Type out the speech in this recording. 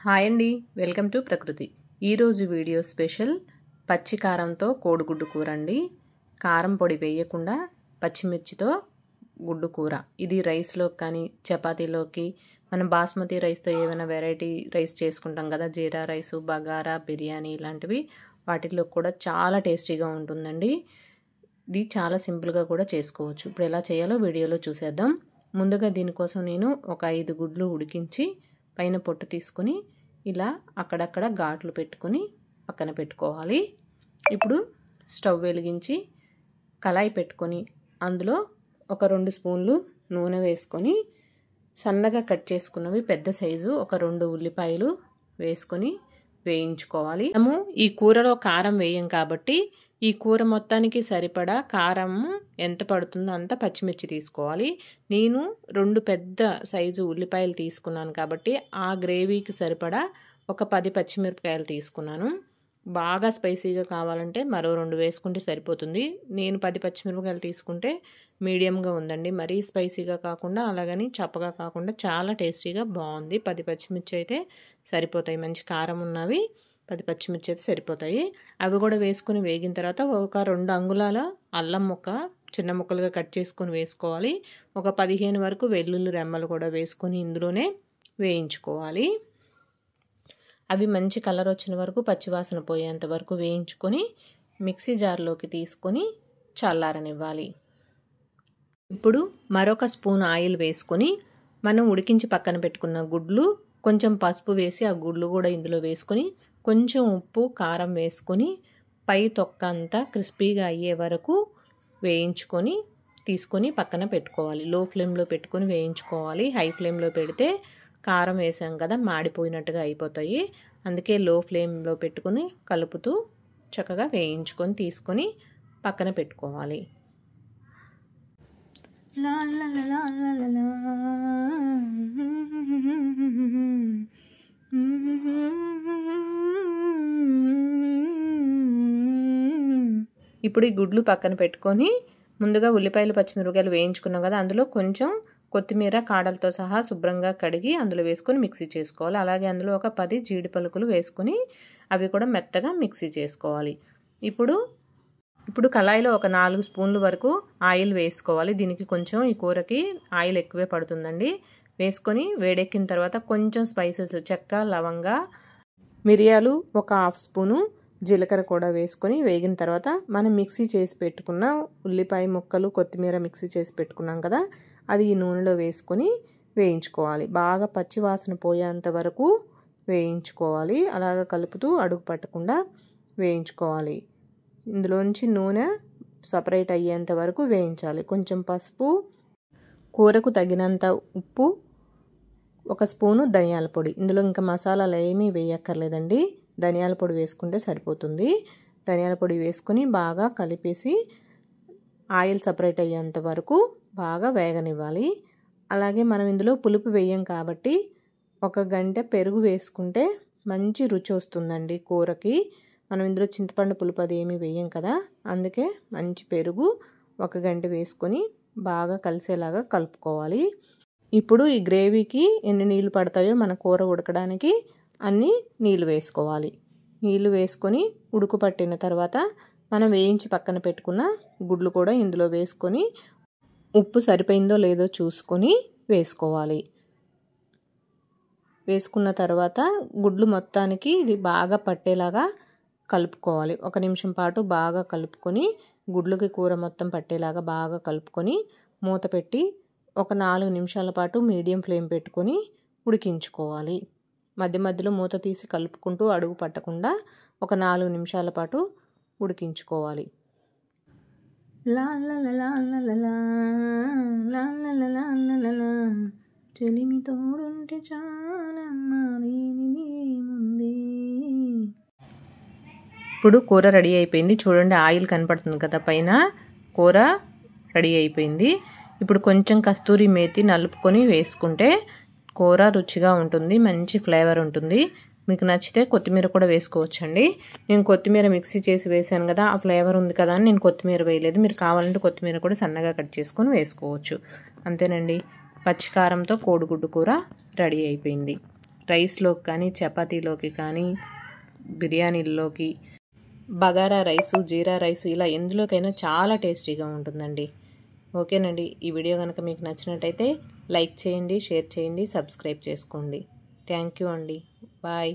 Hi అండి, welcome to ప్రకృతి. ఈరోజు వీడియో స్పెషల్ పచ్చి కారంతో కోడిగుడ్డు కూర అండి. కారం పొడి వేయకుండా పచ్చిమిర్చితో గుడ్డు కూర. ఇది రైస్లోకి కానీ చపాతీలోకి, మనం బాస్మతి రైస్తో ఏమైనా వెరైటీ రైస్ చేసుకుంటాం కదా, జీరా రైసు, బగారా, బిర్యానీ ఇలాంటివి, వాటిల్లో కూడా చాలా టేస్టీగా ఉంటుందండి. ఇది చాలా సింపుల్గా కూడా చేసుకోవచ్చు. ఇప్పుడు ఎలా చేయాలో వీడియోలో చూసేద్దాం. ముందుగా దీనికోసం నేను ఒక 5 గుడ్లు ఉడికించి పైన పొట్టు తీసుకొని ఇలా అక్కడక్కడ ఘాట్లు పెట్టుకొని పక్కన పెట్టుకోవాలి. ఇప్పుడు స్టవ్ వెలిగించి కళాయి పెట్టుకొని అందులో ఒక 2 స్పూన్లు నూనె వేసుకొని సన్నగా కట్ చేసుకున్నవి పెద్ద సైజు ఒక 2 ఉల్లిపాయలు వేసుకొని వేయించుకోవాలి. మనము ఈ కూరలో కారం వేయం కాబట్టి ఈ కూర మొత్తానికి సరిపడా కారం ఎంత పడుతుందో అంత పచ్చిమిర్చి తీసుకోవాలి. నేను 2 పెద్ద సైజు ఉల్లిపాయలు తీసుకున్నాను కాబట్టి ఆ గ్రేవీకి సరిపడా ఒక 10 పచ్చిమిరపకాయలు తీసుకున్నాను. బాగా స్పైసీగా కావాలంటే మరో 2 వేసుకుంటే సరిపోతుంది. నేను 10 పచ్చిమిరపకాయలు తీసుకుంటే మీడియంగా ఉందండి. మరీ స్పైసీగా కాకుండా అలాగని చప్పగా కాకుండా చాలా టేస్టీగా బాగుంది. 10 పచ్చిమిర్చి అయితే సరిపోతాయి. మంచి కారం ఉన్నవి 10 పచ్చిమిర్చి అయితే సరిపోతాయి. అవి కూడా వేసుకొని వేగిన తర్వాత ఒక 2 అంగుళాల అల్లం ముక్క చిన్న ముక్కలుగా కట్ చేసుకొని వేసుకోవాలి. ఒక 15 వరకు వెల్లుల్లి రెమ్మలు కూడా వేసుకొని ఇందులోనే వేయించుకోవాలి. అవి మంచి కలర్ వచ్చిన వరకు, పచ్చివాసన పోయేంత వరకు వేయించుకొని మిక్సీ జార్లోకి తీసుకొని చల్లారనివ్వాలి. ఇప్పుడు మరొక స్పూన్ ఆయిల్ వేసుకొని మనం ఉడికించి పక్కన పెట్టుకున్న గుడ్లు, కొంచెం పసుపు వేసి ఆ గుడ్లు కూడా ఇందులో వేసుకొని కొంచెం ఉప్పు, కారం వేసుకొని పై తొక్క అంతా క్రిస్పీగా అయ్యే వరకు వేయించుకొని తీసుకొని పక్కన పెట్టుకోవాలి. లో ఫ్లేమ్లో పెట్టుకొని వేయించుకోవాలి. హై ఫ్లేమ్లో పెడితే కారం వేసాం కదా, మాడిపోయినట్టుగా అయిపోతాయి. అందుకే లో ఫ్లేమ్లో పెట్టుకొని కలుపుతూ చక్కగా వేయించుకొని తీసుకొని పక్కన పెట్టుకోవాలి. ఇప్పుడు ఈ గుడ్లు పక్కన పెట్టుకొని ముందుగా ఉల్లిపాయలు, పచ్చిమిరపకాయలు వేయించుకున్నాం కదా, అందులో కొంచెం కొత్తిమీర కాడలతో సహా శుభ్రంగా కడిగి అందులో వేసుకొని మిక్సీ చేసుకోవాలి. అలాగే అందులో ఒక 10 జీడి పలుకులు వేసుకొని అవి కూడా మెత్తగా మిక్సీ చేసుకోవాలి. ఇప్పుడు కళాయిలో ఒక 4 స్పూన్ల వరకు ఆయిల్ వేసుకోవాలి. దీనికి కొంచెం ఈ కూరకి ఆయిల్ ఎక్కువే పడుతుందండి. వేసుకొని వేడెక్కిన తర్వాత కొంచెం స్పైసెస్, చెక్క, లవంగా, మిరియాలు ఒక 1/2 స్పూను, జీలకర్ర కూడా వేసుకొని వేగిన తర్వాత మనం మిక్సీ చేసి పెట్టుకున్న ఉల్లిపాయ ముక్కలు, కొత్తిమీర మిక్సీ చేసి పెట్టుకున్నాం కదా, అది ఈ నూనెలో వేసుకొని వేయించుకోవాలి. బాగా పచ్చి వాసన పోయేంత వరకు వేయించుకోవాలి. అలాగ కలుపుతూ అడుగు పట్టకుండా వేయించుకోవాలి. ఇందులోంచి నూనె సపరేట్ అయ్యేంత వరకు వేయించాలి. కొంచెం పసుపు, కూరకు తగినంత ఉప్పు, 1 స్పూను ధనియాల పొడి. ఇందులో ఇంకా మసాలాలు ఏమీ వేయక్కర్లేదండి, ధనియాల పొడి వేసుకుంటే సరిపోతుంది. ధనియాల పొడి వేసుకొని బాగా కలిపేసి ఆయిల్ సపరేట్ అయ్యేంత వరకు బాగా వేగనివ్వాలి. అలాగే మనం ఇందులో పులుపు వేయం కాబట్టి 1 గంట పెరుగు వేసుకుంటే మంచి రుచి వస్తుందండి కూరకి. మనం ఇందులో చింతపండు పులుపు అది ఏమీ వేయం కదా, అందుకే మంచి పెరుగు 1 గంట వేసుకొని బాగా కలిసేలాగా కలుపుకోవాలి. ఇప్పుడు ఈ గ్రేవీకి ఎన్ని నీళ్ళు పడతాయో మన కూర ఉడకడానికి అన్ని నీళ్ళు వేసుకోవాలి. నీళ్ళు వేసుకొని ఉడుకు పట్టిన తర్వాత మనం వేయించి పక్కన పెట్టుకున్న గుడ్లు కూడా ఇందులో వేసుకొని ఉప్పు సరిపోయిందో లేదో చూసుకొని వేసుకోవాలి. వేసుకున్న తర్వాత గుడ్లు మొత్తానికి ఇది బాగా పట్టేలాగా కలుపుకోవాలి. 1 నిమిషం పాటు బాగా కలుపుకొని గుడ్లకి కూర మొత్తం పట్టేలాగా బాగా కలుపుకొని మూత పెట్టి ఒక 4 నిమిషాల పాటు మీడియం ఫ్లేమ్ పెట్టుకొని ఉడికించుకోవాలి. మధ్య మధ్యలో మూత తీసి కలుపుకుంటూ అడుగు పట్టకుండా ఒక 4 నిమిషాల పాటు ఉడికించుకోవాలి. చెలిమి తోడుంటే చాలమ్మా నేనేముంది. ఇప్పుడు కూర రెడీ అయిపోయింది. చూడండి, ఆయిల్ కనపడుతుంది కదా పైన. కూర రెడీ అయిపోయింది. ఇప్పుడు కొంచెం కస్తూరి మేతి నలుపుకొని వేసుకుంటే కూర రుచిగా ఉంటుంది, మంచి ఫ్లేవర్ ఉంటుంది. మీకు నచ్చితే కొత్తిమీర కూడా వేసుకోవచ్చండి. నేను కొత్తిమీర మిక్సీ చేసి వేసాను కదా, ఆ ఫ్లేవర్ ఉంది కదా అని నేను కొత్తిమీర వేయలేదు. మీరు కావాలంటే కొత్తిమీర కూడా సన్నగా కట్ చేసుకొని వేసుకోవచ్చు. అంతేనండి, పచ్చికారంతో కోడిగుడ్డు కూర రెడీ అయిపోయింది. రైస్లోకి కానీ చపాతీలోకి కానీ బిర్యానీల్లోకి బగారా రైసు జీరా రైసు ఇలా ఎందులోకైనా చాలా టేస్టీగా ఉంటుందండి. ఓకేనండి, ఈ వీడియో కనుక మీకు నచ్చినట్టయితే లైక్ చేయండి, షేర్ చేయండి, సబ్స్క్రైబ్ చేసుకోండి. థ్యాంక్ యూ అండి. బాయ్.